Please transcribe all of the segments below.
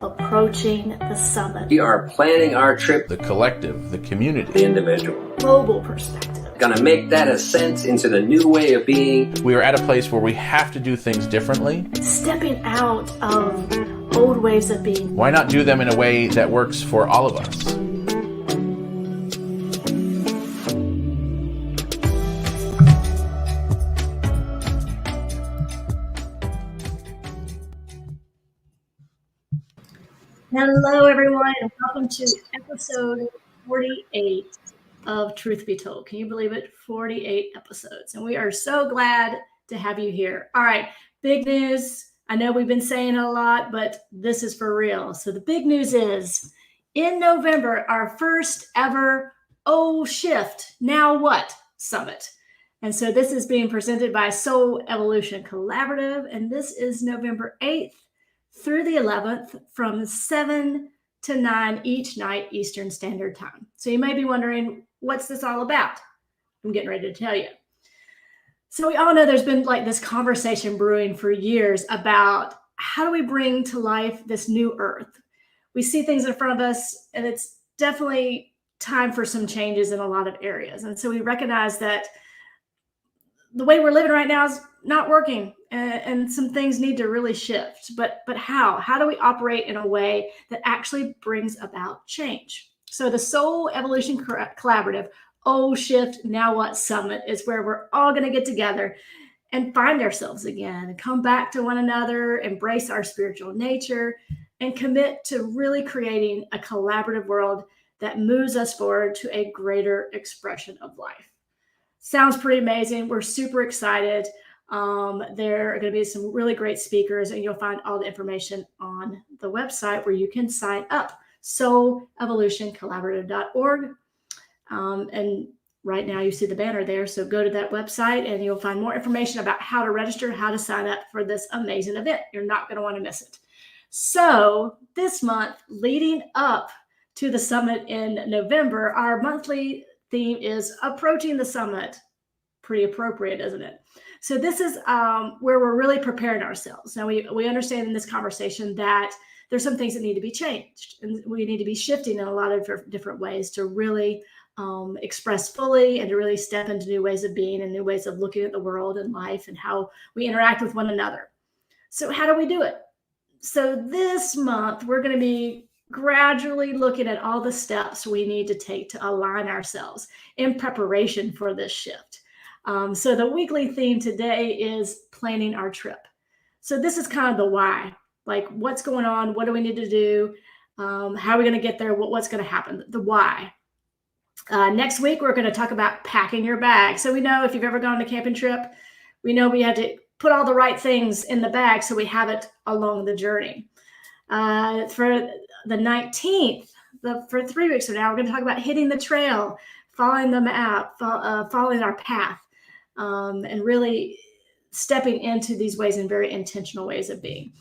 approaching the summit. We are planning our trip, the collective, the community, the individual. Global perspective. Gonna make that ascent into the new way of being. We are at a place where we have to do things differently. Stepping out of old ways of being. Why not do them in a way that works for all of us? Hello, everyone, and welcome to episode 48 of Truth Be Told. Can you believe it? 48 episodes. And we are so glad to have you here. All right, big news. I know we've been saying it a lot, but this is for real. So the big news is in November, our first ever Oh Shift, Now What Summit. And so this is being presented by Soul Evolution Collaborative, and this is November 8th through the 11th from 7 to 9 each night Eastern Standard Time. So you may be wondering, what's this all about? I'm getting ready to tell you. So we all know there's been like this conversation brewing for years about how do we bring to life this new earth? We see things in front of us, and it's definitely time for some changes in a lot of areas. And so we recognize that the way we're living right now is not working, and some things need to really shift. But how? How do we operate in a way that actually brings about change? So the Soul Evolution Collaborative Oh Shift Now What Summit is where we're all going to get together and find ourselves again and come back to one another, embrace our spiritual nature, and commit to really creating a collaborative world that moves us forward to a greater expression of life. Sounds pretty amazing. We're super excited. There are going to be some really great speakers, and you'll find all the information on the website where you can sign up, soulevolutioncollaborative.org. And right now you see the banner there. So go to that website and you'll find more information about how to register, how to sign up for this amazing event. You're not going to want to miss it. So this month, leading up to the summit in November, our monthly theme is Approaching the Summit. Pretty appropriate, isn't it? So this is where we're really preparing ourselves. Now, we understand in this conversation that there's some things that need to be changed, and we need to be shifting in a lot of different ways to really express fully and to really step into new ways of being and new ways of looking at the world and life and how we interact with one another. So how do we do it? So this month, we're going to be gradually looking at all the steps we need to take to align ourselves in preparation for this shift. So the weekly theme today is planning our trip. So this is kind of the why, like what's going on, what do we need to do, how are we going to get there, what's going to happen, the why. Next week, we're going to talk about packing your bag. So we know if you've ever gone on a camping trip, we know we had to put all the right things in the bag so we have it along the journey. For the 19th, for 3 weeks from now, we're going to talk about hitting the trail, following the map, following our path. And really stepping into these ways in very intentional ways of being.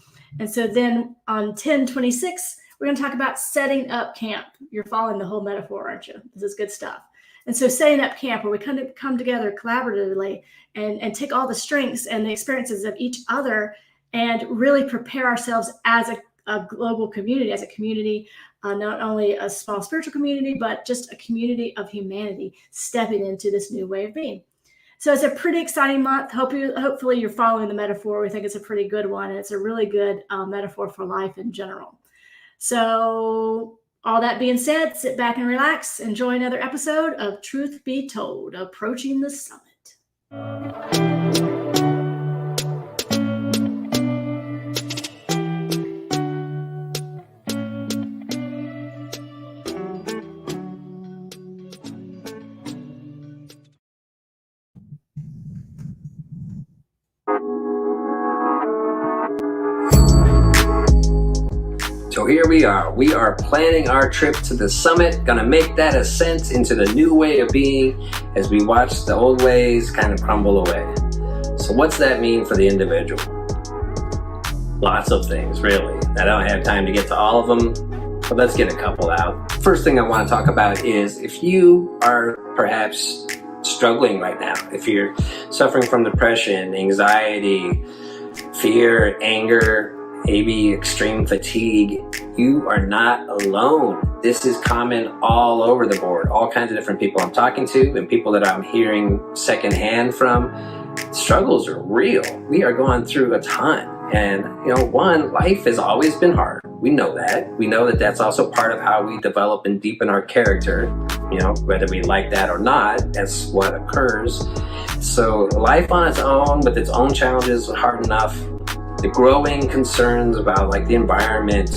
And so then on 10/26, we're going to talk about setting up camp. You're following the whole metaphor, aren't you? This is good stuff. And so setting up camp, where we kind of come together collaboratively and take all the strengths and the experiences of each other and really prepare ourselves as a global community, as a community, not only a small spiritual community, but just a community of humanity stepping into this new way of being. So it's a pretty exciting month. Hopefully you're following the metaphor. We think it's a pretty good one. And it's a really good metaphor for life in general. So all that being said, sit back and relax. Enjoy another episode of Truth Be Told, Approaching the Summit. So here we are. We are planning our trip to the summit, gonna make that ascent into the new way of being as we watch the old ways kind of crumble away. So what's that mean for the individual? Lots of things, really. I don't have time to get to all of them, but let's get a couple out. First thing I want to talk about is if you are perhaps struggling right now, if you're suffering from depression, anxiety, fear, anger, maybe extreme fatigue, You are not alone. This is common all over the board. All kinds of different people I'm talking to and people that I'm hearing secondhand from. Struggles are real. We are going through a ton. And, life has always been hard. We know that. We know that that's also part of how we develop and deepen our character. Whether we like that or not, that's what occurs. So life on its own, with its own challenges, hard enough. The growing concerns about the environment,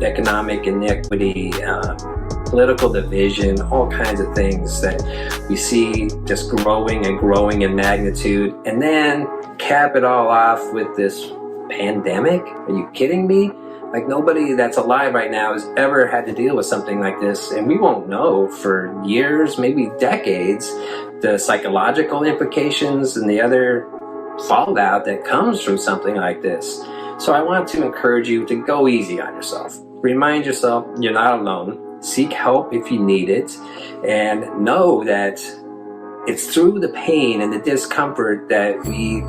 economic inequity, political division, all kinds of things that we see just growing and growing in magnitude. And then cap it all off with this pandemic? Are you kidding me? Nobody that's alive right now has ever had to deal with something like this, and we won't know for years, maybe decades, the psychological implications and the other fallout that comes from something like this. So I want to encourage you to go easy on yourself. Remind yourself you're not alone. Seek help if you need it, and know that it's through the pain and the discomfort that we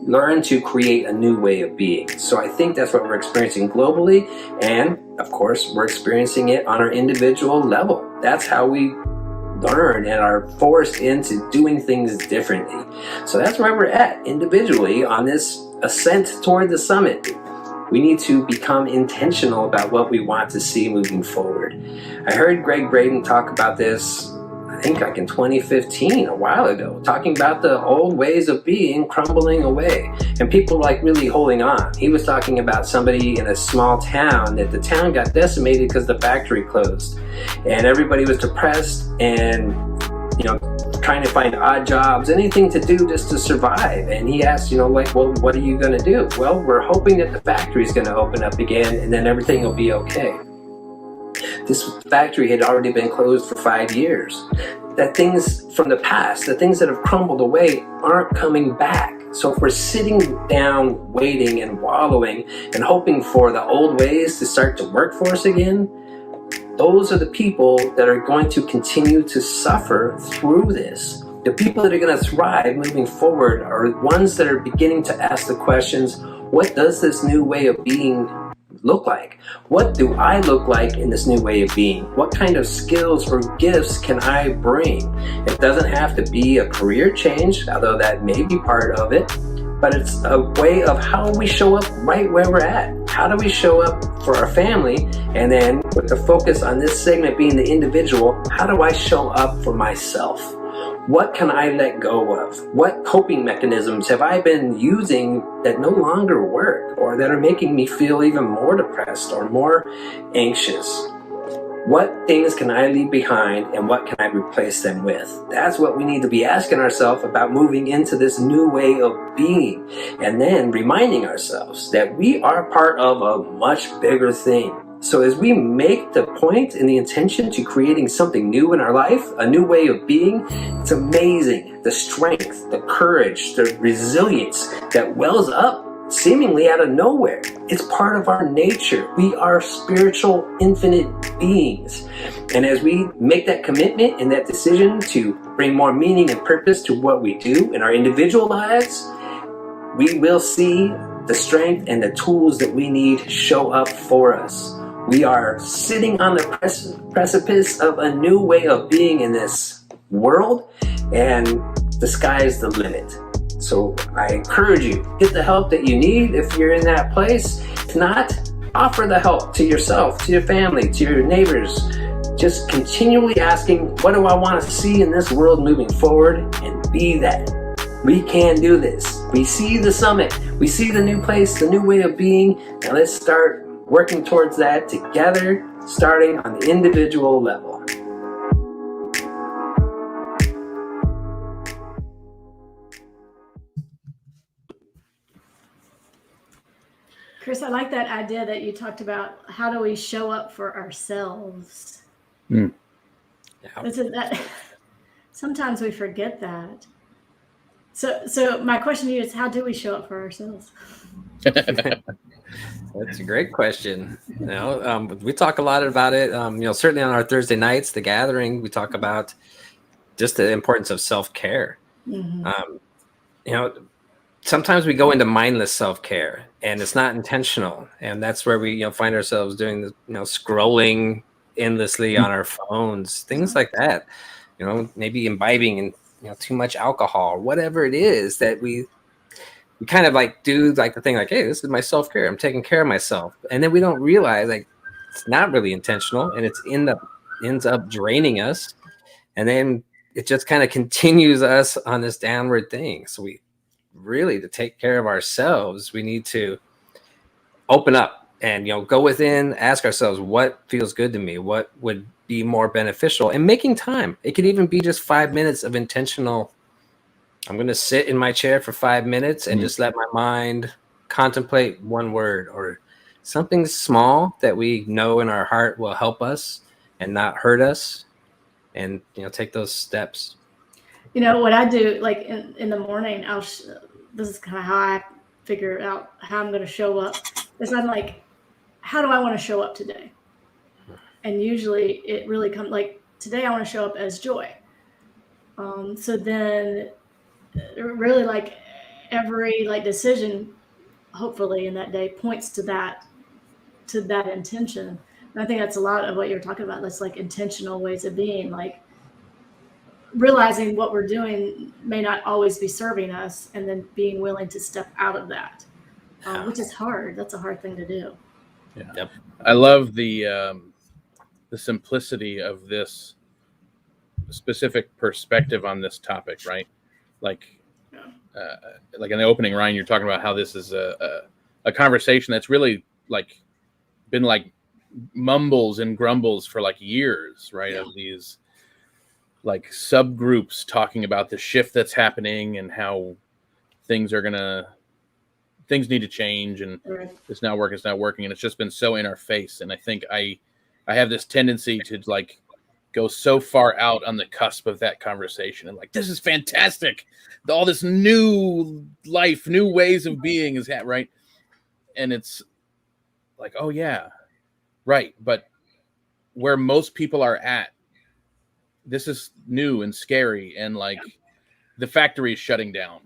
learn to create a new way of being. So I think that's what we're experiencing globally, and of course we're experiencing it on our individual level. That's how we learn and are forced into doing things differently. So that's where we're at individually on this ascent toward the summit. We need to become intentional about what we want to see moving forward. I heard Greg Braden talk about this, I think in 2015, a while ago, talking about the old ways of being crumbling away and people really holding on. He was talking about somebody in a small town, that the town got decimated because the factory closed and everybody was depressed and trying to find odd jobs, anything to do just to survive. And he asked, well, what are you going to do? Well, we're hoping that the factory is going to open up again and then everything will be okay. This factory had already been closed for 5 years. That things from the past, the things that have crumbled away, aren't coming back. So if we're sitting down, waiting and wallowing and hoping for the old ways to start to work for us again, those are the people that are going to continue to suffer through this. The people that are going to thrive moving forward are ones that are beginning to ask the questions, what does this new way of being look like? What do I look like in this new way of being? What kind of skills or gifts can I bring? It doesn't have to be a career change, although that may be part of it, but it's a way of how we show up right where we're at. How do we show up for our family? And then with the focus on this segment being the individual, how do I show up for myself? What can I let go of? What coping mechanisms have I been using that no longer work or that are making me feel even more depressed or more anxious? What things can I leave behind and what can I replace them with? That's what we need to be asking ourselves about moving into this new way of being, and then reminding ourselves that we are part of a much bigger thing. So as we make the point and the intention to creating something new in our life, a new way of being, it's amazing the strength, the courage, the resilience that wells up seemingly out of nowhere. It's part of our nature. We are spiritual, infinite beings. And as we make that commitment and that decision to bring more meaning and purpose to what we do in our individual lives, we will see the strength and the tools that we need show up for us. We are sitting on the precipice of a new way of being in this world, and the sky is the limit. So I encourage you, get the help that you need if you're in that place. If not, offer the help to yourself, to your family, to your neighbors. Just continually asking, what do I want to see in this world moving forward? And be that. We can do this. We see the summit. We see the new place, the new way of being. Now let's start working towards that together, starting on the individual level. Chris, I like that idea that you talked about. How do we show up for ourselves? Yeah. Sometimes we forget that. So my question to you is, how do we show up for ourselves? That's a great question. We talk a lot about it. Certainly on our Thursday nights, the gathering, we talk about just the importance of self-care. Mm-hmm. sometimes we go into mindless self-care and it's not intentional, and that's where we find ourselves doing the scrolling endlessly on our phones, things like that, maybe imbibing in too much alcohol, whatever it is that we kind of like do like the thing like, hey, this is my self-care, I'm taking care of myself, and then we don't realize like it's not really intentional, and it's ends up draining us, and then it just kind of continues us on this downward thing. So we really, to take care of ourselves, we need to open up and go within, ask ourselves what feels good to me, what would be more beneficial, and making time. It could even be just 5 minutes of intentional, I'm going to sit in my chair for 5 minutes and just let my mind contemplate one word or something small that we know in our heart will help us and not hurt us, and take those steps. What I do, like in the morning, this is kind of how I figure out how I'm going to show up. Is I'm like, how do I want to show up today? And usually it really comes like, today I want to show up as joy. So then really like every like decision, hopefully in that day, points to that intention. And I think that's a lot of what you're talking about. That's like intentional ways of being, like realizing what we're doing may not always be serving us, and then being willing to step out of that, which is hard. That's a hard thing to do. Yeah. Yep. I love the simplicity of this specific perspective on this topic, right? Like in the opening, Ryan, you're talking about how this is a conversation that's really like been like mumbles and grumbles for like years, right? Of these like subgroups talking about the shift that's happening and how things need to change, and it's not working, and it's just been so in our face. And I think I have this tendency to like go so far out on the cusp of that conversation and like, this is fantastic, all this new life, new ways of being is right, and it's like, oh yeah, right, but where most people are at, this is new and scary, and like the factory is shutting down.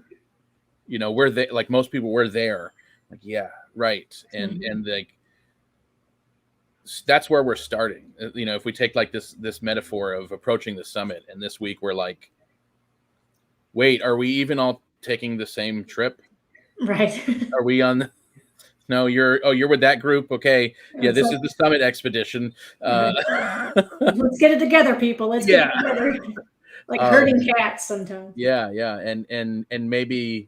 We're there, like most people, we're there. Like, yeah, right. And like that's where we're starting. If we take like this metaphor of approaching the summit, and this week we're like, wait, are we even all taking the same trip? Right. Are we on? No, you're with that group. Okay. Yeah, this is the summit expedition. Let's get it together, people. Let's get it together. Like herding cats sometimes. Yeah. And maybe,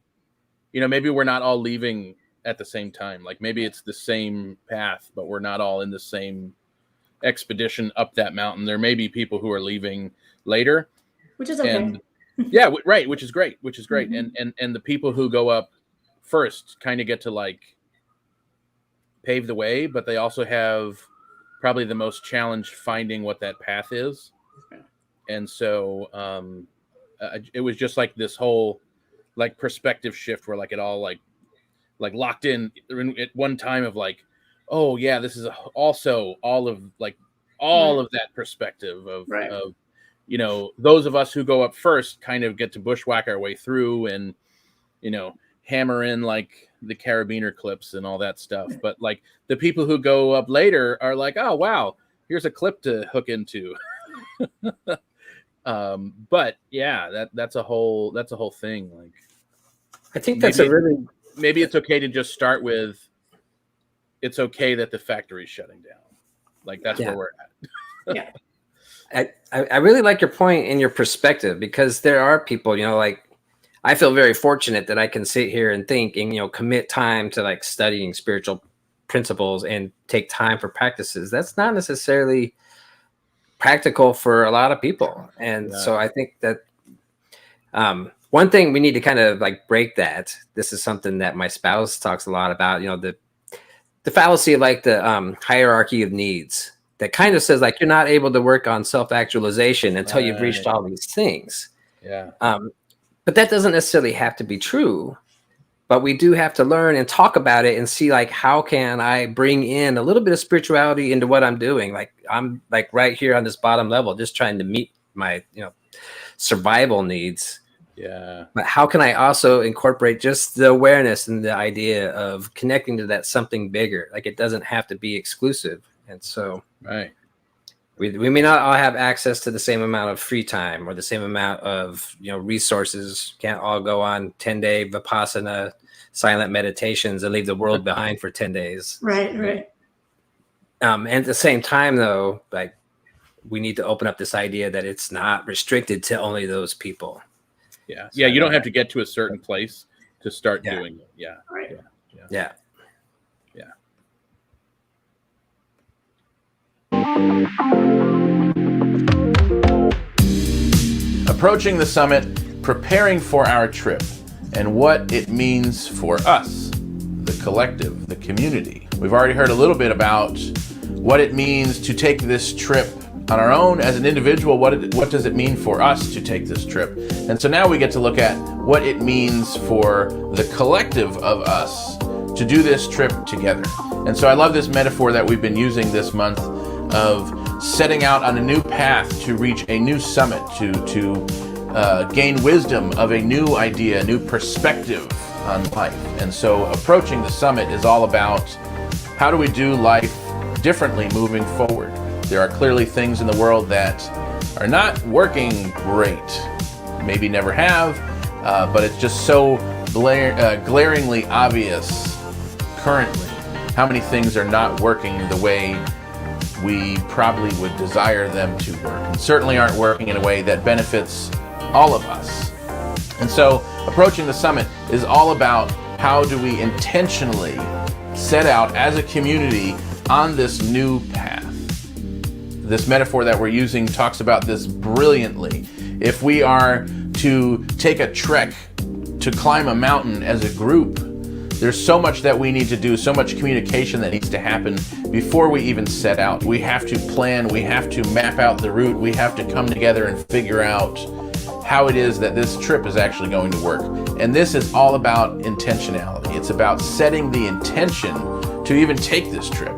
maybe we're not all leaving at the same time. Like maybe it's the same path, but we're not all in the same expedition up that mountain. There may be people who are leaving later. Which is okay. And, yeah, right. Which is great. Mm-hmm. And the people who go up first kind of get to like pave the way, but they also have probably the most challenge finding what that path is. And so it was just like this whole like perspective shift where like it all like locked in at one time of like, oh yeah, this is also all of that perspective of those of us who go up first kind of get to bushwhack our way through and hammer in like the carabiner clips and all that stuff. But like the people who go up later are like, oh wow, here's a clip to hook into. But yeah, that's a whole thing. Like, I think that's maybe it's okay to just start with, it's okay that the factory's shutting down. Like that's where we're at. Yeah. I really like your point and your perspective, because there are people, like I feel very fortunate that I can sit here and think and, commit time to like studying spiritual principles and take time for practices. That's not necessarily practical for a lot of people. And so I think that one thing we need to kind of like break that. This is something that my spouse talks a lot about, the fallacy of like the hierarchy of needs that kind of says like, you're not able to work on self-actualization until you've reached all these things. Yeah. But that doesn't necessarily have to be true, but we do have to learn and talk about it and see like, how can I bring in a little bit of spirituality into what I'm doing? Like I'm like right here on this bottom level, just trying to meet my, survival needs. Yeah. But how can I also incorporate just the awareness and the idea of connecting to that something bigger? Like, it doesn't have to be exclusive. And so Right. we may not all have access to the same amount of free time or the same amount of, resources. Can't all go on 10-day Vipassana silent meditations and leave the world behind for 10 days. Right. And at the same time, though, like, we need to open up this idea that it's not restricted to only those people. Yeah. So, Yeah. You don't have to get to a certain place to start doing it. Yeah. Right. Yeah. Approaching the summit, preparing for our trip, and what it means for us, the collective, the community. We've already heard a little bit about what it means to take this trip on our own as an individual. What does it mean for us to take this trip? And so now we get to look at what it means for the collective of us to do this trip together. And so I love this metaphor that we've been using this month of setting out on a new path to reach a new summit, to gain wisdom of a new idea, a new perspective on life. And so approaching the summit is all about how do we do life differently moving forward. There are clearly things in the world that are not working great, maybe never have, but it's just so glaringly obvious currently how many things are not working the way we probably would desire them to work, and certainly aren't working in a way that benefits all of us. And so approaching the summit is all about how do we intentionally set out as a community on this new path. This metaphor that we're using talks about this brilliantly. If we are to take a trek to climb a mountain as a group, there's so much that we need to do, so much communication that needs to happen before we even set out. We have to plan, we have to map out the route, we have to come together and figure out how it is that this trip is actually going to work. And this is all about intentionality. It's about setting the intention to even take this trip.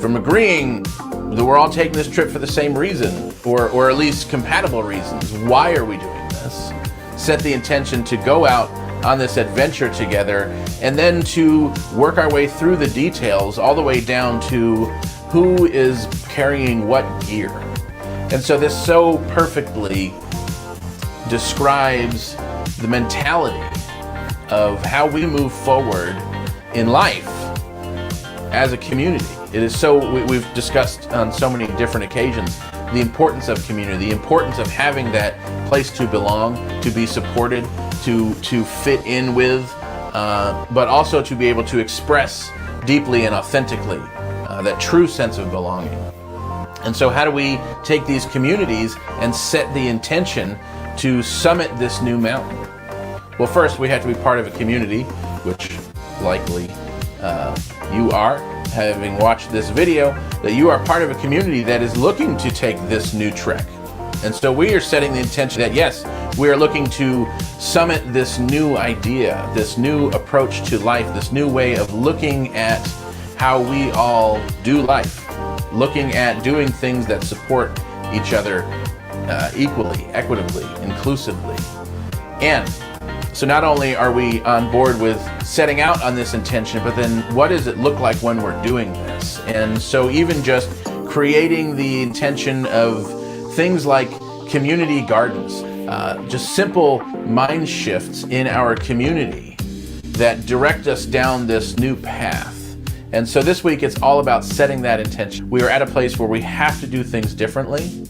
From agreeing that we're all taking this trip for the same reason, or at least compatible reasons. Why are we doing this? Set the intention to go out on this adventure together, and then to work our way through the details all the way down to who is carrying what gear. And so this so perfectly describes the mentality of how we move forward in life as a community. It is so, we've discussed on so many different occasions the importance of community, the importance of having that place to belong, to be supported, to fit in with, but also to be able to express deeply and authentically that true sense of belonging. And so how do we take these communities and set the intention to summit this new mountain? Well, first we have to be part of a community, which likely you are, having watched this video, that you are part of a community that is looking to take this new trek. And so we are setting the intention that yes, we are looking to summit this new idea, this new approach to life, this new way of looking at how we all do life, looking at doing things that support each other equally, equitably, inclusively. And so not only are we on board with setting out on this intention, but then what does it look like when we're doing this? And so even just creating the intention of things like community gardens, just simple mind shifts in our community that direct us down this new path. And so this week it's all about setting that intention. We are at a place where we have to do things differently.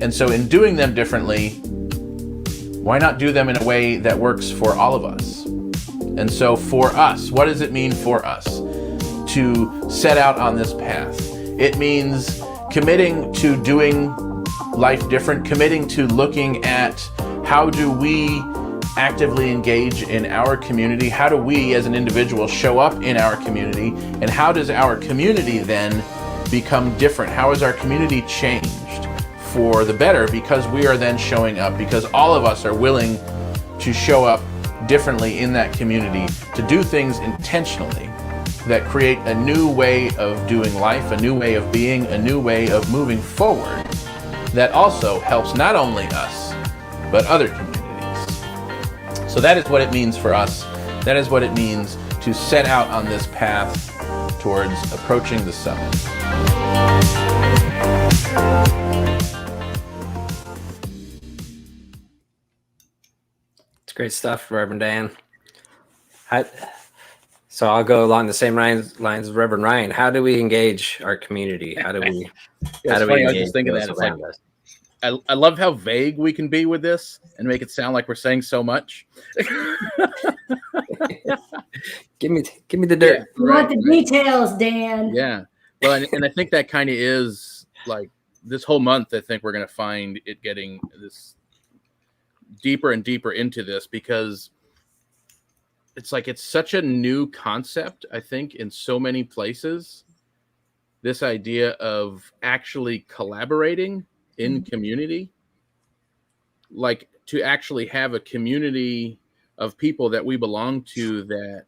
And so in doing them differently, why not do them in a way that works for all of us? And so for us, what does it mean for us to set out on this path? It means committing to doing life different, committing to looking at how do we actively engage in our community? How do we as an individual show up in our community? And how does our community then become different? How is our community changed for the better because we are then showing up, because all of us are willing to show up differently in that community, to do things intentionally that create a new way of doing life, a new way of being, a new way of moving forward that also helps not only us, but other communities. So that is what it means for us. That is what it means to set out on this path towards approaching the summit. It's great stuff, Reverend Dan. So I'll go along the same lines as Reverend Ryan. How do we engage our community? How do we? Yeah, it's funny. I was just thinking that it's like I love how vague we can be with this and make it sound like we're saying so much. Give me the dirt. Yeah, you want the details, Dan. Yeah. Well, and I think that kind of is like this whole month. I think we're going to find it getting this deeper and deeper into this, because it's like it's such a new concept, I think, in so many places. This idea of actually collaborating in community, like to actually have a community of people that we belong to that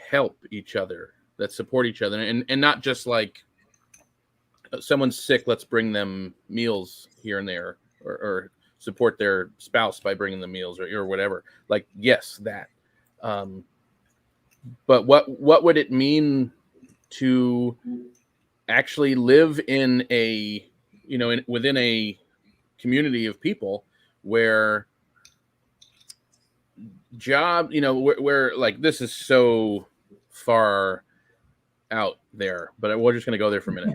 help each other, that support each other, and not just like someone's sick, let's bring them meals here and there, or support their spouse by bringing them meals or whatever. Like, yes, that. But what would it mean to actually live in a, within a community of people where job, where like this is so far out there, but we're just going to go there for a minute.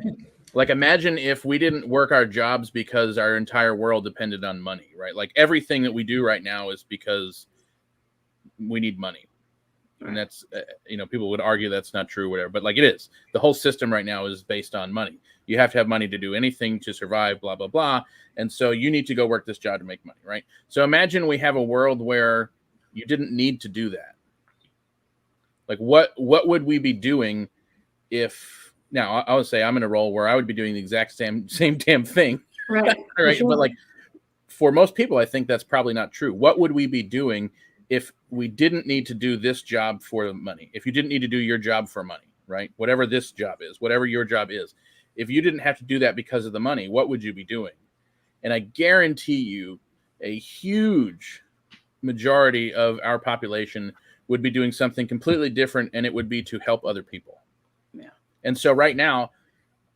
Like, imagine if we didn't work our jobs because our entire world depended on money, right? Like everything that we do right now is because we need money. And that's, people would argue that's not true, whatever, but like it is. The whole system right now is based on money. You have to have money to do anything to survive, blah, blah, blah. And so you need to go work this job to make money, right? So imagine we have a world where you didn't need to do that. Like what would we be doing if, now I would say I'm in a role where I would be doing the exact same damn thing. Right. Right. Sure. But like for most people, I think that's probably not true. What would we be doing if we didn't need to do this job for money? If you didn't need to do your job for money, right? Whatever this job is, whatever your job is, if you didn't have to do that because of the money, what would you be doing? And I guarantee you a huge majority of our population would be doing something completely different, and it would be to help other people. Yeah. And so right now,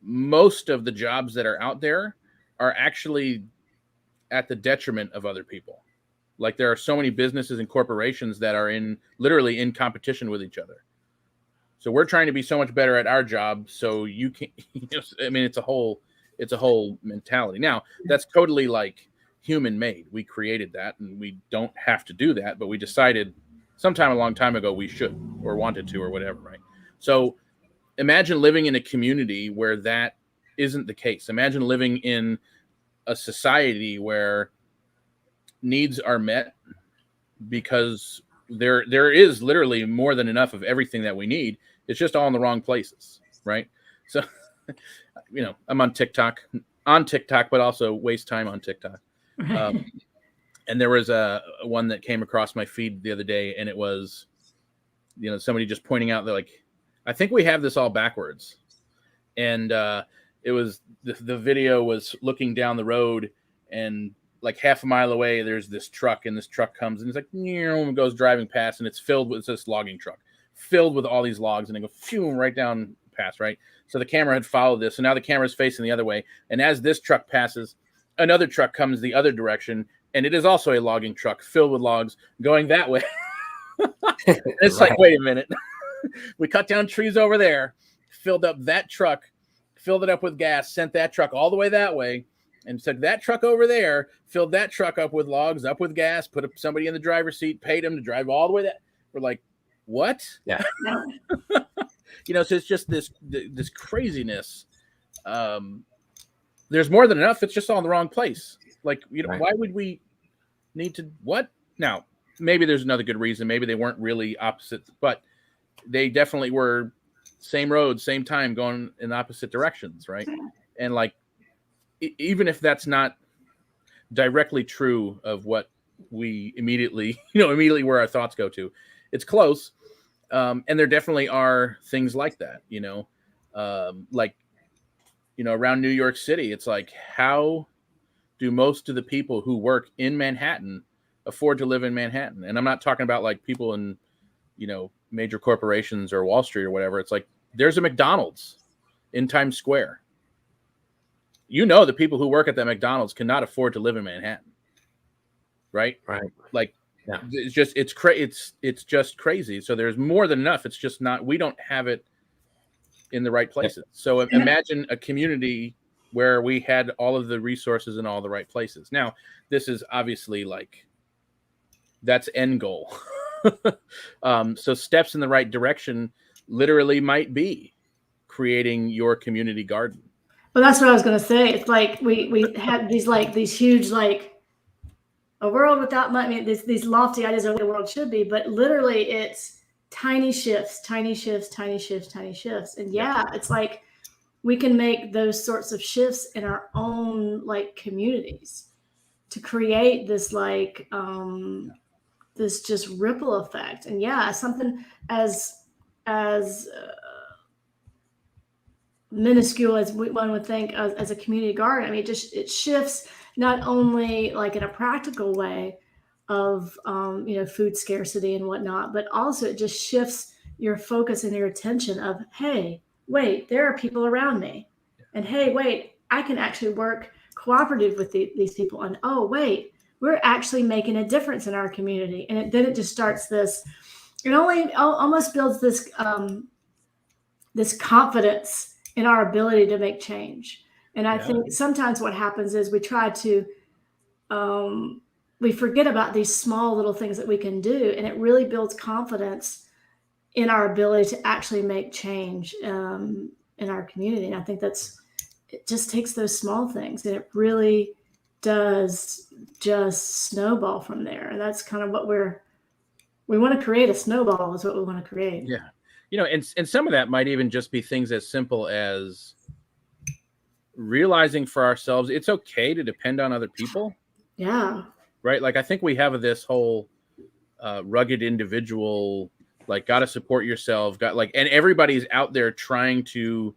most of the jobs that are out there are actually at the detriment of other people. Like there are so many businesses and corporations that are literally in competition with each other. So we're trying to be so much better at our job. So you can, I mean, it's a whole mentality. Now that's totally like human made. We created that and we don't have to do that, but we decided sometime a long time ago we should, or wanted to, or whatever. Right. So imagine living in a community where that isn't the case. Imagine living in a society where needs are met because there is literally more than enough of everything that we need. It's just all in the wrong places, right? So, I'm on TikTok, but also waste time on TikTok. And there was one that came across my feed the other day, and it was, somebody just pointing out that, like, I think we have this all backwards. And it was the video was looking down the road, and like half a mile away, there's this truck, and this truck comes and it's like, and goes driving past, and it's filled with this logging truck filled with all these logs, and they go phew, right down past, right? So the camera had followed this, and now the camera's facing the other way. And as this truck passes, another truck comes the other direction, and it is also a logging truck filled with logs going that way. It's right. Like, wait a minute. We cut down trees over there, filled up that truck, filled it up with gas, sent that truck all the way that way, and took that truck over there, filled that truck up with logs, up with gas, put somebody in the driver's seat, paid him to drive all the way that. We're like, what? Yeah. So it's just this craziness. There's more than enough. It's just all in the wrong place. Like, right. Why would we need to what? Now, maybe there's another good reason. Maybe they weren't really opposite, but they definitely were same road, same time, going in opposite directions, right? And like, even if that's not directly true of what we immediately where our thoughts go to, it's close. And there definitely are things like that, around New York City. It's like, how do most of the people who work in Manhattan afford to live in Manhattan. And I'm not talking about like people in, major corporations or Wall Street or whatever. It's like there's a McDonald's in Times Square. The people who work at that McDonald's cannot afford to live in Manhattan. Right? Right. Like, yeah. It's just crazy. So there's more than enough. It's just not, we don't have it in the right places. So imagine a community where we had all of the resources in all the right places. Now, this is obviously like, that's end goal. So steps in the right direction literally might be creating your community garden. Well, that's what I was going to say. It's like we had these huge, like, a world without money. I mean, these lofty ideas of what the world should be, but literally it's tiny shifts, tiny shifts, tiny shifts, tiny shifts. And it's like we can make those sorts of shifts in our own like communities to create this like this just ripple effect. And something as minuscule as one would think as a community garden. I mean, it shifts not only like in a practical way of food scarcity and whatnot, but also it just shifts your focus and your attention of, hey, wait, there are people around me, and hey, wait, I can actually work cooperative with these people, and oh wait, we're actually making a difference in our community. And then it just starts this. It only almost builds this this confidence in our ability to make change. And I think sometimes what happens is we try to, we forget about these small little things that we can do, and it really builds confidence in our ability to actually make change in our community. And I think it just takes those small things, and it really does just snowball from there. And that's kind of what we want to create. A snowball is what we want to create. Yeah. And some of that might even just be things as simple as realizing for ourselves it's okay to depend on other people. Yeah. Right. Like I think we have this whole rugged individual, like got to support yourself, and everybody's out there trying to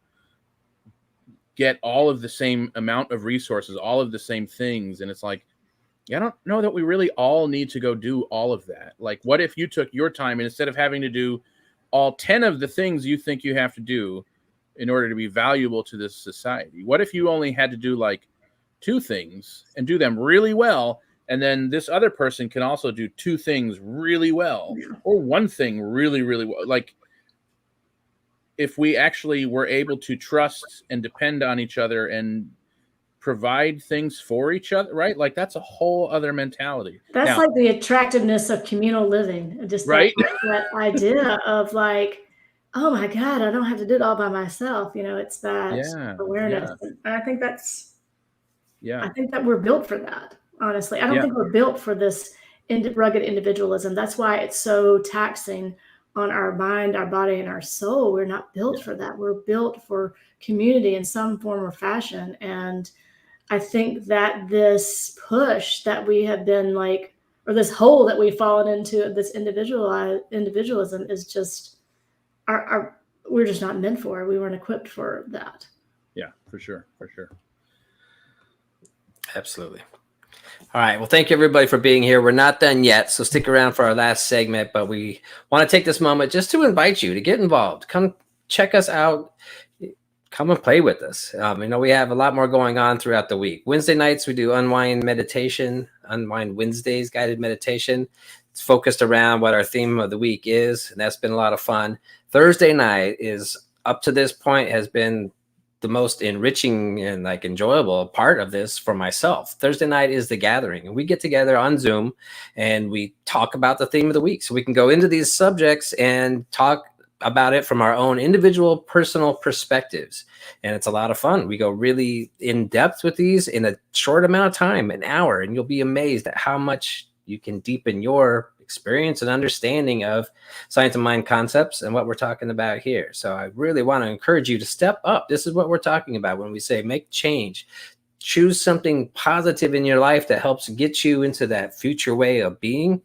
get all of the same amount of resources, all of the same things. And it's like, I don't know that we really all need to go do all of that. Like, what if you took your time and instead of having to do all 10 of the things you think you have to do in order to be valuable to this society, what if you only had to do like 2 things and do them really well? And then this other person can also do 2 things really well, or 1 thing really, really well. Like, if we actually were able to trust and depend on each other and provide things for each other, right? Like that's a whole other mentality. That's like the attractiveness of communal living. Just right. that idea of like, oh my God, I don't have to do it all by myself. It's that awareness. Yeah. And I think I think that we're built for that. Honestly, I don't think we're built for this rugged individualism. That's why it's so taxing on our mind, our body, and our soul. We're not built for that. We're built for community in some form or fashion. And I think that this push that we have been like, or this hole that we've fallen into, this individualism is just we're just not meant for. We weren't equipped for that. Yeah, for sure. Absolutely. All right. Well, thank you everybody for being here. We're not done yet, so stick around for our last segment, but we want to take this moment just to invite you to get involved. Come check us out. Come and play with us. We have a lot more going on throughout the week. Wednesday nights, we do Unwind Wednesdays, guided meditation. It's focused around what our theme of the week is, and that's been a lot of fun. Thursday night is, up to this point, has been the most enriching and like enjoyable part of this for myself. Thursday night is the gathering, and we get together on Zoom and we talk about the theme of the week. So we can go into these subjects and talk about it from our own individual personal perspectives. And it's a lot of fun. We go really in depth with these in a short amount of time, an hour, and you'll be amazed at how much you can deepen your experience and understanding of science of mind concepts and what we're talking about here. So I really want to encourage you to step up. This is what we're talking about when we say make change. Choose something positive in your life that helps get you into that future way of being.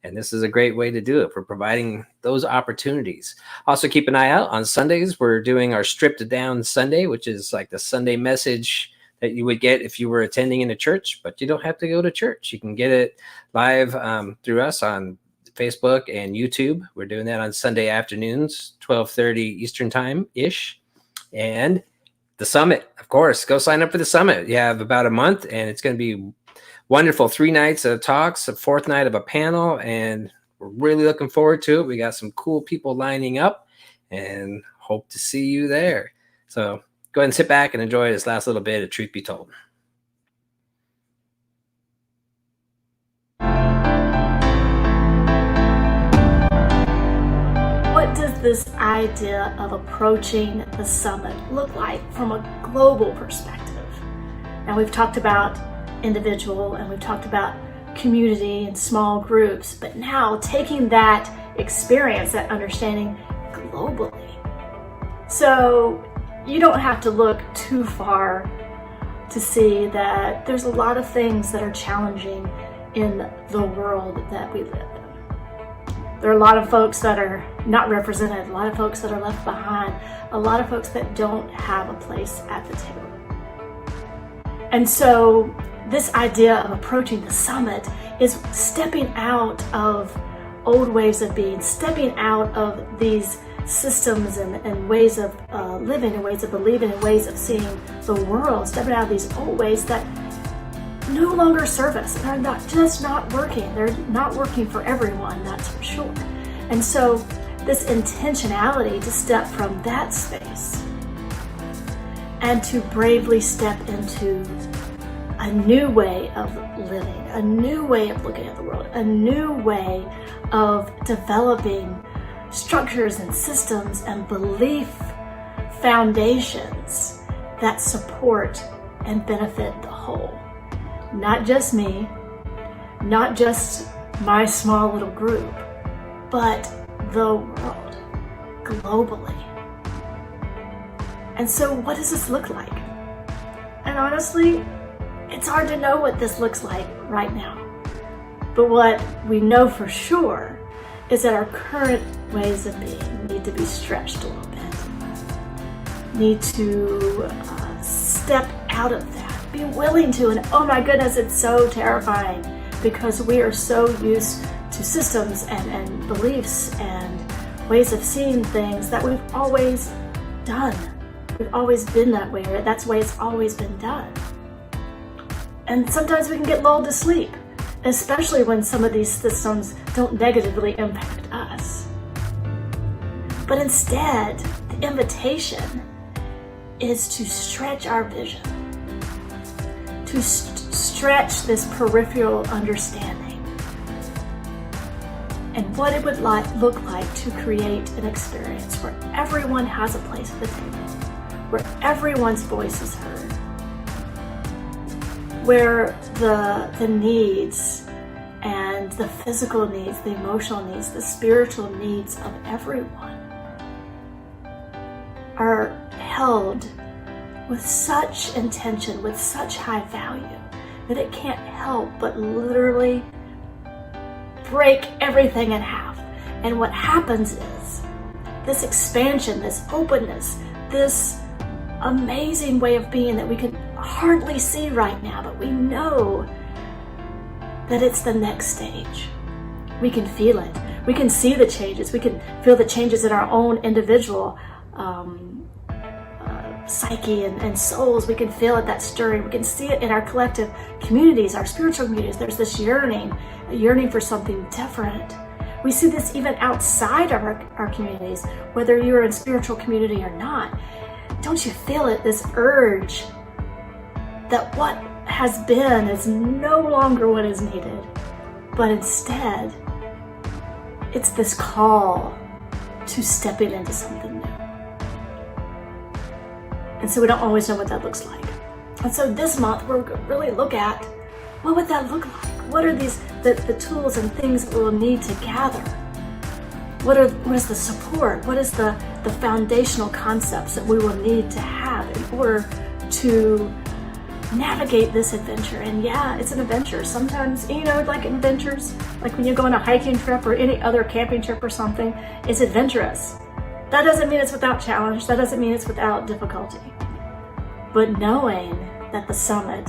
And this is a great way to do it for providing those opportunities. Also, keep an eye out on Sundays. We're doing our Stripped Down Sunday, which is like the Sunday message that you would get if you were attending in a church, but you don't have to go to church. You can get it live through us on Facebook and YouTube. We're doing that on Sunday afternoons, 12:30 Eastern time-ish. And the summit, of course, go sign up for the summit. You have about a month, and it's going to be wonderful. 3 nights of talks, a 4th night of a panel, and we're really looking forward to it. We got some cool people lining up and hope to see you there. So go ahead and sit back and enjoy this last little bit of Truth Be Told. What does this idea of approaching the summit look like from a global perspective? Now, we've talked about individual and we've talked about community and small groups, but now taking that experience, that understanding globally. So you don't have to look too far to see that there's a lot of things that are challenging in the world that we live in. There are a lot of folks that are not represented, a lot of folks that are left behind, a lot of folks that don't have a place at the table. And so this idea of approaching the summit is stepping out of old ways of being, stepping out of these systems and ways of living and ways of believing and ways of seeing the world, stepping out of these old ways that no longer serve us. They're not working. They're not working for everyone, that's for sure. And so this intentionality to step from that space and to bravely step into a new way of living, a new way of looking at the world, a new way of developing structures and systems and belief foundations that support and benefit the whole. Not just me, not just my small little group, but the world, globally. And so what does this look like? And honestly, it's hard to know what this looks like right now. But what we know for sure is that our current ways of being need to be stretched a little bit. Need to step out of that. Be willing to, and oh my goodness, it's so terrifying because we are so used to systems and beliefs and ways of seeing things that we've always done. We've always been that way, or that's the way it's always been done. And sometimes we can get lulled to sleep, especially when some of these systems don't negatively impact us. But instead, the invitation is to stretch our vision, to stretch this peripheral understanding, and what it would look like to create an experience where everyone has a place at the table, where everyone's voice is heard, where the needs and the physical needs, the emotional needs, the spiritual needs of everyone are held with such intention, with such high value, that it can't help but literally break everything in half. And what happens is this expansion, this openness, this amazing way of being that we can hardly see right now, but we know that it's the next stage. We can feel it. We can see the changes. We can feel the changes in our own individual psyche and souls. We can feel it, that stirring. We can see it in our collective communities, our spiritual communities. There's this yearning, a yearning for something different. We see this even outside of our communities, whether you're in spiritual community or not. Don't you feel it, this urge that what has been is no longer what is needed, but instead, it's this call to stepping into something new. And so we don't always know what that looks like. And so this month, we're going to really look at what would that look like? What are the tools and things that we'll need to gather? What is the support? What is the foundational concepts that we will need to have in order to navigate this adventure? And yeah, it's an adventure. Sometimes, like adventures, like when you go on a hiking trip or any other camping trip or something, it's adventurous. That doesn't mean it's without challenge. That doesn't mean it's without difficulty. But knowing that the summit,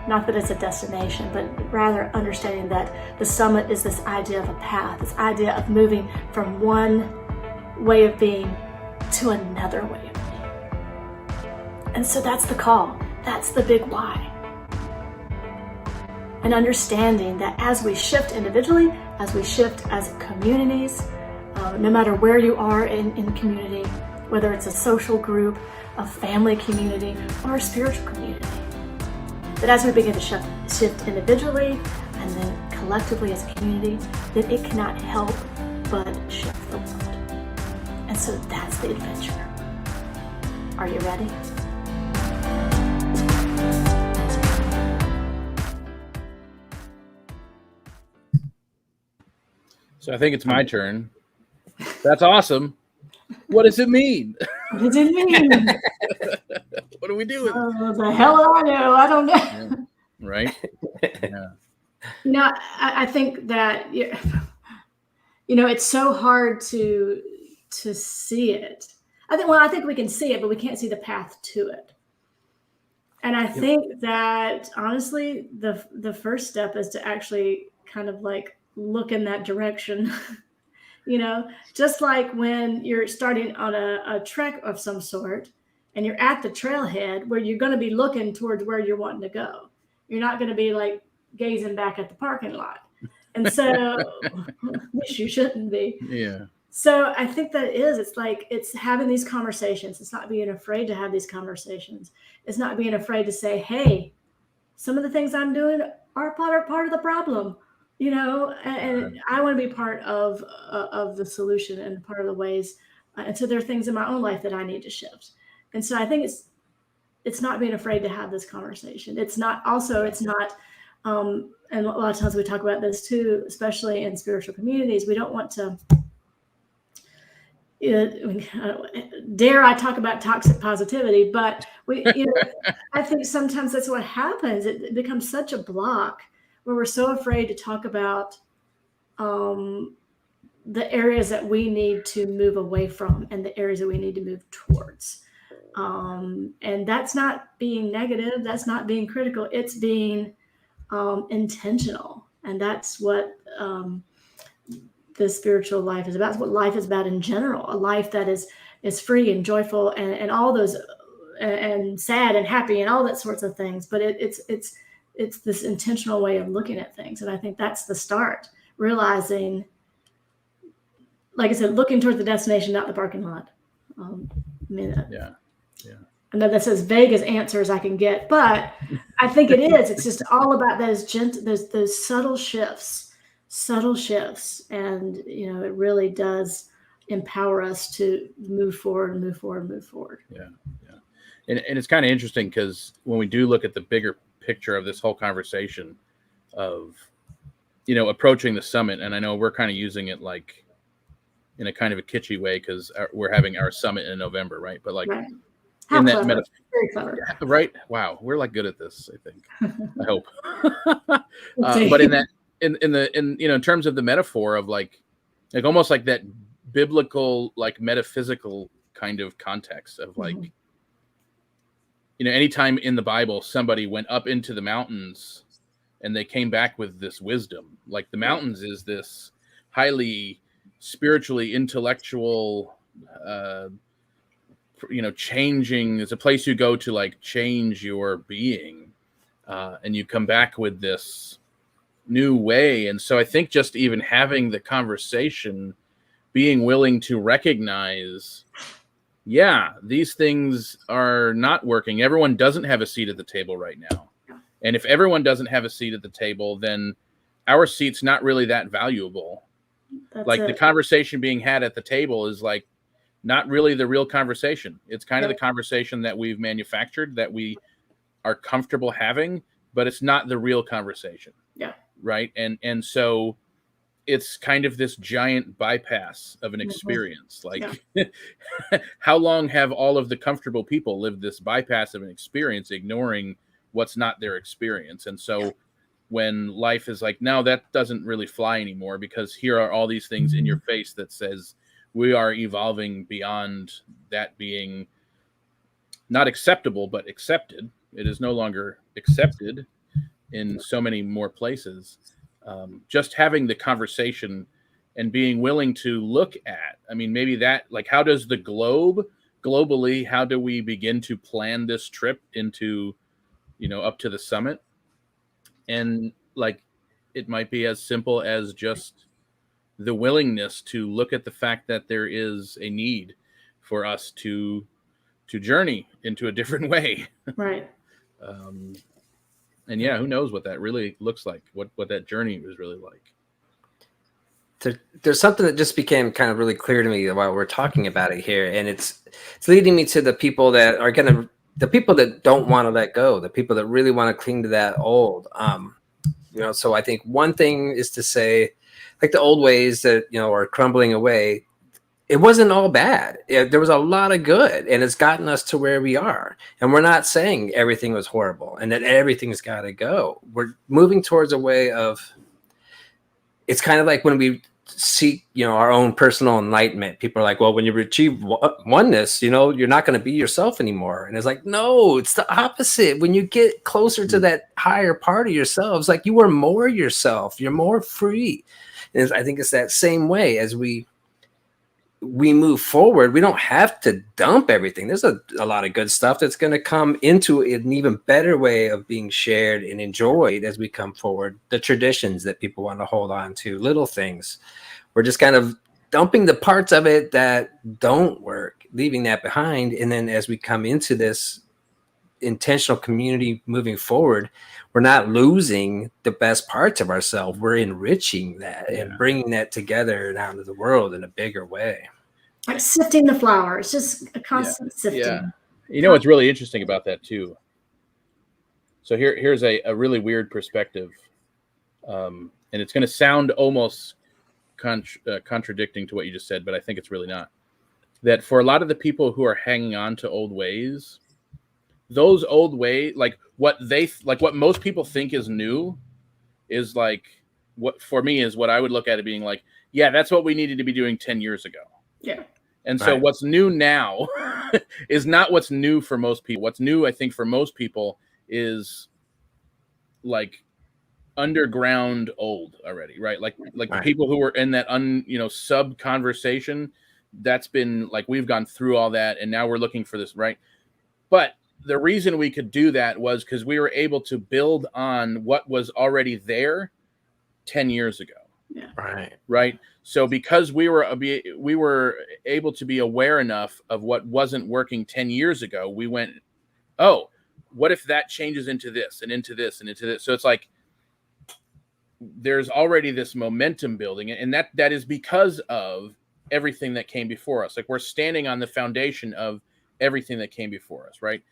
not that it's a destination, but rather understanding that the summit is this idea of a path, this idea of moving from one way of being to another way of being. And so that's the call. That's the big why. And understanding that as we shift individually, as we shift as communities, no matter where you are in community, whether it's a social group, a family community, or a spiritual community, that as we begin to shift individually and then collectively as a community, that it cannot help but shift the world. And so that's the adventure. Are you ready? So I think it's my turn. That's awesome. What does it mean? What does it mean? What do we do with it? Oh, the hell I know. I don't know. Yeah. Right? Yeah. I think that it's so hard to see it. I think we can see it, but we can't see the path to it. And I think that honestly, the first step is to actually kind of like look in that direction. Just like when you're starting on a trek of some sort and you're at the trailhead where you're going to be looking towards where you're wanting to go. You're not going to be like gazing back at the parking lot. And so, which you shouldn't be. Yeah. So I think it's having these conversations. It's not being afraid to have these conversations. It's not being afraid to say, hey, some of the things I'm doing are part of the problem. And I want to be part of the solution and part of the ways. And so there are things in my own life that I need to shift. And so I think it's not being afraid to have this conversation. It's not, and a lot of times we talk about this too, especially in spiritual communities. We don't want to, dare I talk about toxic positivity, but I think sometimes that's what happens. It becomes such a block where we're so afraid to talk about the areas that we need to move away from and the areas that we need to move towards. And that's not being negative. That's not being critical. It's being intentional. And that's what the spiritual life is about. It's what life is about in general. A life that is free and joyful and all those and sad and happy and all that sorts of things. But it's this intentional way of looking at things. And I think that's the start, realizing, like I said, looking toward the destination, not the parking lot. Yeah. I know that's as vague as answer as I can get, but I think it is. It's just all about those subtle shifts. And, it really does empower us to move forward. Yeah. And it's kind of interesting because when we do look at the bigger picture of this whole conversation of, approaching the summit, and I know we're kind of using it like in a kind of a kitschy way because we're having our summit in November, right? But like right. in that Very clever. right? Wow, we're like good at this, I think. I hope. But in terms of the metaphor of like almost like that biblical, like metaphysical kind of context of like, anytime in the Bible somebody went up into the mountains and they came back with this wisdom, like the mountains is this highly spiritually intellectual, changing. It's a place you go to like change your being, and you come back with this new way. And so I think just even having the conversation, being willing to recognize, these things are not working. Everyone doesn't have a seat at the table right now. And if everyone doesn't have a seat at the table, then our seat's not really that valuable. The conversation being had at the table is like not really the real conversation. It's kind of the conversation that we've manufactured, that we are comfortable having, but it's not the real conversation. Yeah. Right. And so it's kind of this giant bypass of an experience. How long have all of the comfortable people lived this bypass of an experience, ignoring what's not their experience? And so when life is like, no, that doesn't really fly anymore, because here are all these things in your face that says we are evolving beyond that being not acceptable, but accepted, It is no longer accepted in so many more places. Just having the conversation and being willing to look at, I mean, maybe that, like, how does the globally, how do we begin to plan this trip into, up to the summit? And like, it might be as simple as just the willingness to look at the fact that there is a need for us to journey into a different way. Right. And yeah, who knows what that really looks like, what that journey is really like. There's something that just became kind of really clear to me while we're talking about it here, and it's leading me to the people that are the people that don't want to let go, the people that really want to cling to that old. So I think one thing is to say, like, the old ways that are crumbling away, it wasn't all bad. There was a lot of good, and it's gotten us to where we are. And we're not saying everything was horrible and that everything's got to go. We're moving towards a way of, it's kind of like when we seek, our own personal enlightenment. People are like, well, when you achieve oneness, you're not going to be yourself anymore. And it's like, no, it's the opposite. When you get closer to that higher part of yourself, it's like you are more yourself. You're more free. And I think it's that same way as we move forward. We don't have to dump everything. There's a lot of good stuff that's going to come into an even better way of being shared and enjoyed as we come forward. The traditions that people want to hold on to, little things. We're just kind of dumping the parts of it that don't work, leaving that behind. And then as we come into this intentional community moving forward, we're not losing the best parts of ourselves. We're enriching that and bringing that together out into the world in a bigger way. Like sifting the flour. It's just a constant sifting. Yeah. What's really interesting about that too. So here's a really weird perspective. And it's going to sound almost contradicting to what you just said, but I think it's really not. That for a lot of the people who are hanging on to old ways, those old ways, like what most people think is new, is like what for me is what I would look at it being like, yeah, that's what we needed to be doing 10 years ago. Yeah. And so what's new now is not what's new for most people. What's new, I think, for most people is like underground old already, right? Like the people who were in that sub conversation, that's been like, we've gone through all that and now we're looking for this, right? But the reason we could do that was because we were able to build on what was already there 10 years ago. Yeah. Right. So because we were able to be aware enough of what wasn't working 10 years ago, we went, oh, what if that changes into this and into this and into this? So it's like there's already this momentum building, and that is because of everything that came before us. Like, we're standing on the foundation of everything that came before us, right?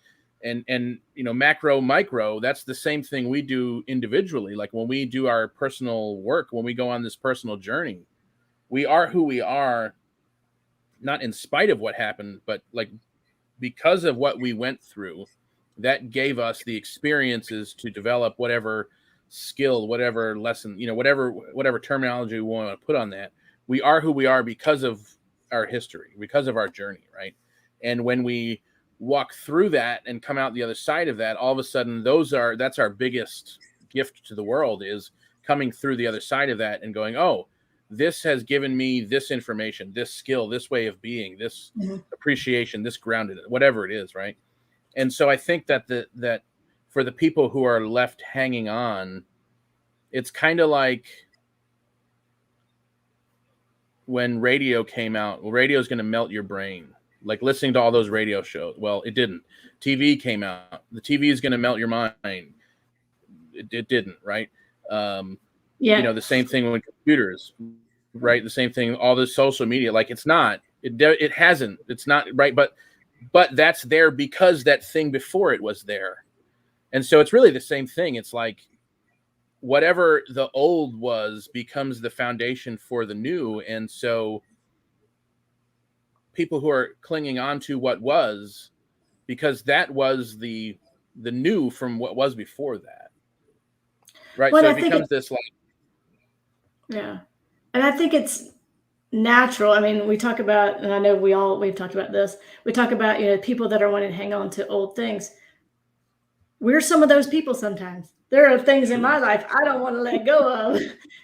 And macro, micro, that's the same thing we do individually. Like when we do our personal work, when we go on this personal journey, we are who we are, not in spite of what happened, but like because of what we went through, that gave us the experiences to develop whatever skill, whatever lesson, whatever terminology we want to put on that. We are who we are because of our history, because of our journey, right? And when we walk through that and come out the other side of that, all of a sudden that's our biggest gift to the world, is coming through the other side of that and going, oh, this has given me this information, this skill, this way of being, this appreciation, this grounded, whatever it is, right? And so I think that that for the people who are left hanging on, it's kind of like when radio came out. Well, radio is going to melt your brain. Like listening to all those radio shows. Well, it didn't. TV came out. The TV is going to melt your mind. It didn't, right? The same thing with computers, right? The same thing, all this social media, like it's not, it hasn't, it's not, right? But that's there because that thing before it was there. And so it's really the same thing. It's like whatever the old was becomes the foundation for the new. And so people who are clinging on to what was, because that was the new from what was before that, right? Well, so it becomes this like, yeah. And I think it's natural. I mean, we talk about, and I know we've talked about this, we talk about, people that are wanting to hang on to old things. we're some of those people sometimes. There are things in my life I don't want to let go of.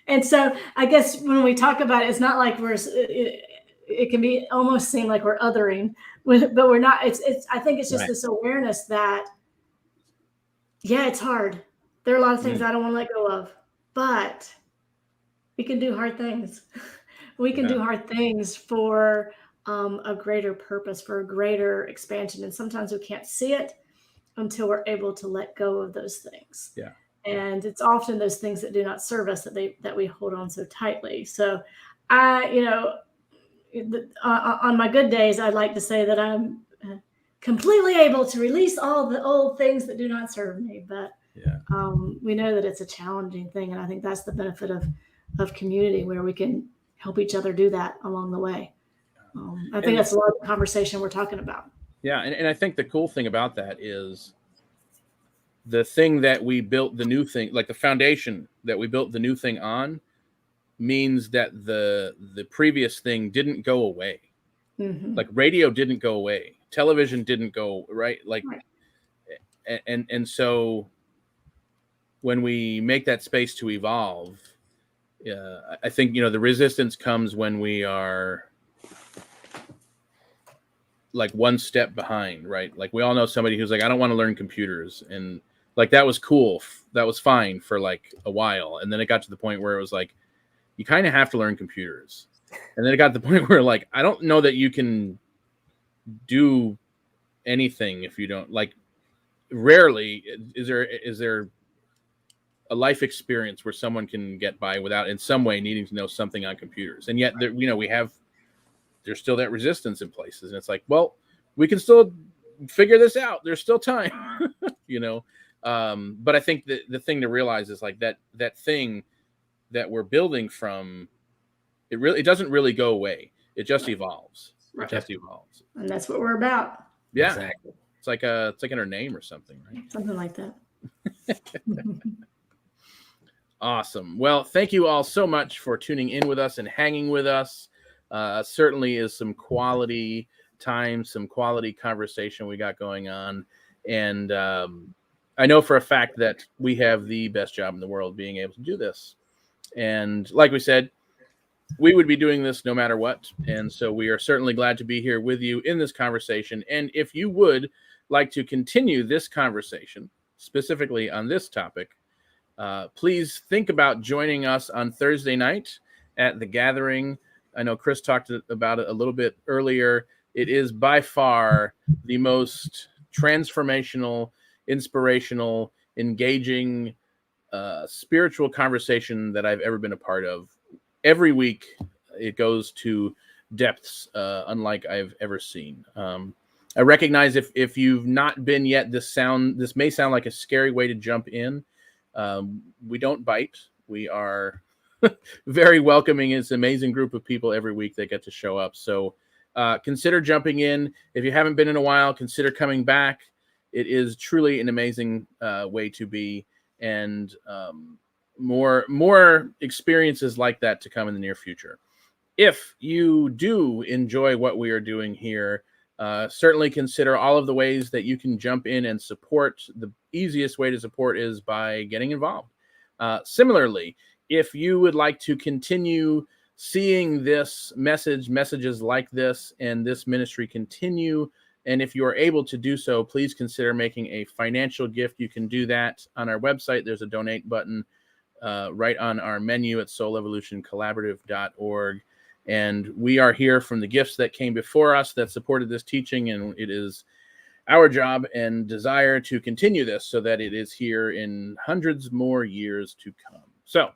And so I guess when we talk about it, it's not like it can be almost seem like we're othering, but we're not. I think it's just Right. this awareness that, yeah, it's hard. There are a lot of things I don't want to let go of, but we can do hard things. We can do hard things for a greater purpose, for a greater expansion. And sometimes we can't see it until we're able to let go of those things. Yeah. And it's often those things that do not serve us that we hold on so tightly. So on my good days, I'd like to say that I'm completely able to release all the old things that do not serve me. But we know that it's a challenging thing. And I think that's the benefit of community, where we can help each other do that along the way. I think that's a lot of the conversation we're talking about. Yeah. And I think the cool thing about that is the thing that we built the new thing, like the foundation that we built the new thing on, means that the previous thing didn't go away. Mm-hmm. Like radio didn't go away. Television didn't go right. Like, right. And so when we make that space to evolve, I think, the resistance comes when we are like one step behind, right? Like we all know somebody who's like, I don't want to learn computers. And like, that was cool. That was fine for like a while. And then it got to the point where it was like, you kind of have to learn computers. And then it got to the point where like, I don't know that you can do anything if you don't, like, rarely is there a life experience where someone can get by without in some way needing to know something on computers. And yet there, there's still that resistance in places. And it's like, well, we can still figure this out. There's still time, but I think the thing to realize is like that thing that we're building from, it doesn't really go away. It just evolves. It just evolves. And that's what we're about. Yeah. Exactly. It's like in our name or something, right? Something like that. Awesome. Well, thank you all so much for tuning in with us and hanging with us. Certainly is some quality time, some quality conversation we got going on. And I know for a fact that we have the best job in the world being able to do this. And like we said, we would be doing this no matter what. And so we are certainly glad to be here with you in this conversation. And if you would like to continue this conversation, specifically on this topic, please think about joining us on Thursday night at the gathering. I know Chris talked about it a little bit earlier. It is by far the most transformational, inspirational, engaging, spiritual conversation that I've ever been a part of. Every week, it goes to depths unlike I've ever seen. I recognize if you've not been yet, this may sound like a scary way to jump in. We don't bite. We are very welcoming. It's an amazing group of people every week that get to show up. So consider jumping in. If you haven't been in a while, consider coming back. It is truly an amazing way to be, and more experiences like that to come in the near future. If you do enjoy what we are doing here, certainly consider all of the ways that you can jump in and support. The easiest way to support is by getting involved. Similarly, if you would like to continue seeing this messages like this, and this ministry continue, and if you are able to do so, please consider making a financial gift. You can do that on our website. There's a donate button right on our menu at soulevolutioncollaborative.org. And we are here from the gifts that came before us that supported this teaching. And it is our job and desire to continue this so that it is here in hundreds more years to come. So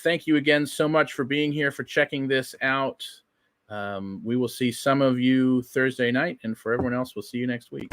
thank you again so much for being here, for checking this out. We will see some of you Thursday night, and for everyone else, we'll see you next week.